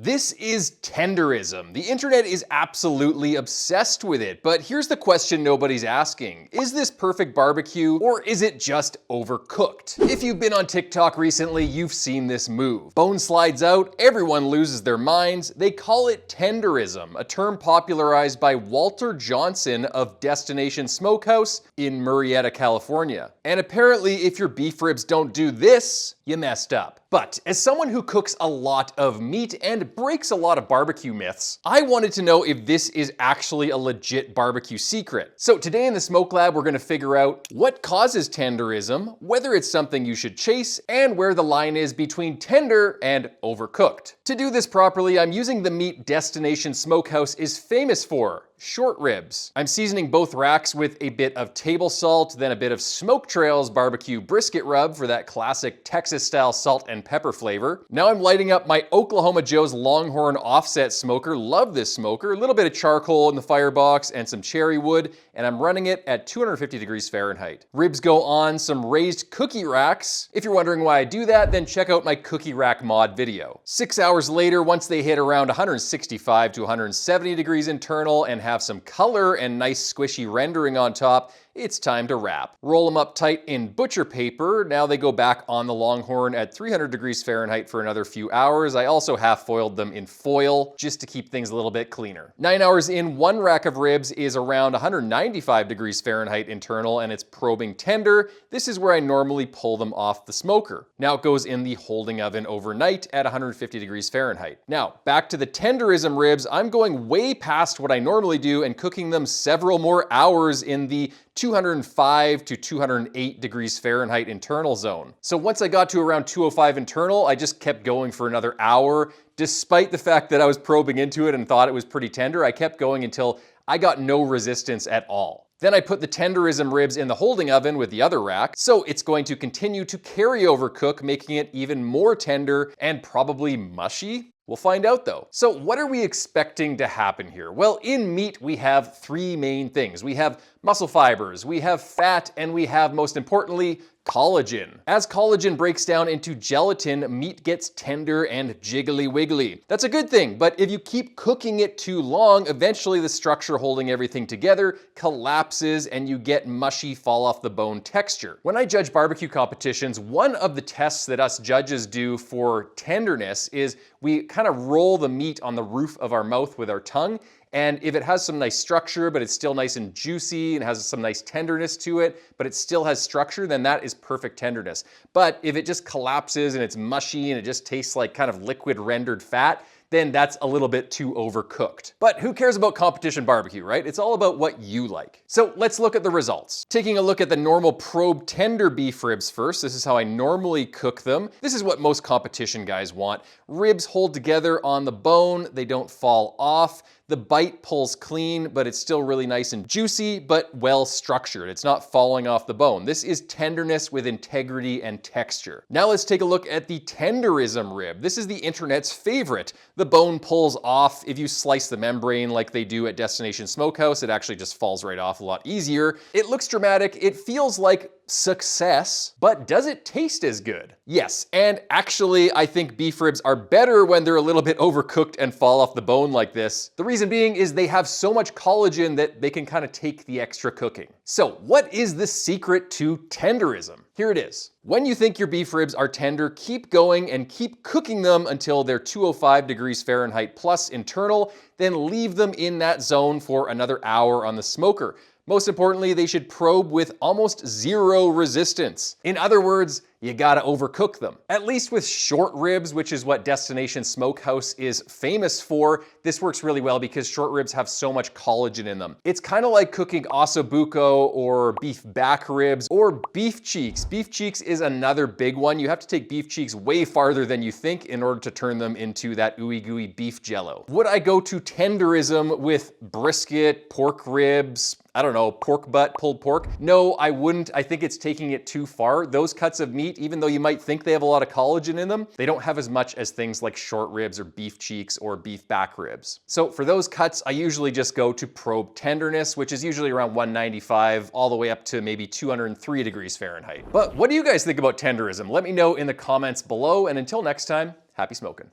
This is tenderism. The internet is absolutely obsessed with it, but here's the question nobody's asking. Is this perfect barbecue, or is it just overcooked? If you've been on TikTok recently, you've seen this move. Bone slides out, everyone loses their minds. They call it tenderism, a term popularized by Walter Johnson of Destination Smokehouse in Murrieta, California. And apparently, if your beef ribs don't do this, you messed up. But as someone who cooks a lot of meat and breaks a lot of barbecue myths, I wanted to know if this is actually a legit barbecue secret. So today in the Smoke Lab, we're gonna figure out what causes tenderism, whether it's something you should chase, and where the line is between tender and overcooked. To do this properly, I'm using the meat Destination Smokehouse is famous for: short ribs. I'm seasoning both racks with a bit of table salt, then a bit of Smoke Trails barbecue brisket rub for that classic Texas-style salt and pepper flavor. Now I'm lighting up my Oklahoma Joe's Longhorn offset smoker. Love this smoker. A little bit of charcoal in the firebox and some cherry wood, and I'm running it at 250 degrees Fahrenheit. Ribs go on some raised cookie racks. If you're wondering why I do that, then check out my cookie rack mod video. 6 hours later, once they hit around 165 to 170 degrees internal and have some color and nice squishy rendering on top, it's time to wrap. Roll them up tight in butcher paper. Now they go back on the Longhorn at 300 degrees Fahrenheit for another few hours. I also half foiled them in foil just to keep things a little bit cleaner. 9 hours in, one rack of ribs is around 195 degrees Fahrenheit internal and it's probing tender. This is where I normally pull them off the smoker. Now it goes in the holding oven overnight at 150 degrees Fahrenheit. Now back to the tenderism ribs. I'm going way past what I normally do and cooking them several more hours in the 205 to 208 degrees Fahrenheit internal zone. So once I got to around 205 internal, I just kept going for another hour. Despite the fact that I was probing into it and thought it was pretty tender, I kept going until I got no resistance at all. Then I put the tenderism ribs in the holding oven with the other rack, so it's going to continue to carry over cook, making it even more tender and probably mushy. We'll find out though. So what are we expecting to happen here? Well, in meat, we have three main things. We have muscle fibers, we have fat, and we have, most importantly, collagen. As collagen breaks down into gelatin, meat gets tender and jiggly wiggly. That's a good thing, but if you keep cooking it too long, eventually the structure holding everything together collapses and you get mushy fall off the bone texture. When I judge barbecue competitions, one of the tests that us judges do for tenderness is we kind of roll the meat on the roof of our mouth with our tongue. And if it has some nice structure, but it's still nice and juicy and has some nice tenderness to it, but it still has structure, then that is perfect tenderness. But if it just collapses and it's mushy and it just tastes like kind of liquid rendered fat, then that's a little bit too overcooked. But who cares about competition barbecue, right? It's all about what you like. So let's look at the results. Taking a look at the normal probe tender beef ribs first. This is how I normally cook them. This is what most competition guys want. Ribs hold together on the bone. They don't fall off. The bite pulls clean, but it's still really nice and juicy, but well structured. It's not falling off the bone. This is tenderness with integrity and texture. Now let's take a look at the tenderism rib. This is the internet's favorite. The bone pulls off. If you slice the membrane like they do at Destination Smokehouse, it actually just falls right off a lot easier. It looks dramatic. It feels like success, but does it taste as good? Yes, and actually I think beef ribs are better when they're a little bit overcooked and fall off the bone like this. The reason being is they have so much collagen that they can kind of take the extra cooking. So what is the secret to tenderism? Here it is. When you think your beef ribs are tender, keep going and keep cooking them until they're 205 degrees Fahrenheit plus internal, then leave them in that zone for another hour on the smoker. Most importantly, they should probe with almost zero resistance. In other words, you gotta overcook them. At least with short ribs, which is what Destination Smokehouse is famous for, this works really well because short ribs have so much collagen in them. It's kind of like cooking ossobuco or beef back ribs or beef cheeks. Beef cheeks is another big one. You have to take beef cheeks way farther than you think in order to turn them into that ooey gooey beef jello. Would I go to tenderism with brisket, pork ribs, I don't know, pork butt, pulled pork? No, I wouldn't. I think it's taking it too far. Those cuts of meat, even though you might think they have a lot of collagen in them, they don't have as much as things like short ribs or beef cheeks or beef back ribs. So for those cuts, I usually just go to probe tenderness, which is usually around 195 all the way up to maybe 203 degrees Fahrenheit. But what do you guys think about tenderism? Let me know in the comments below, and until next time, happy smoking.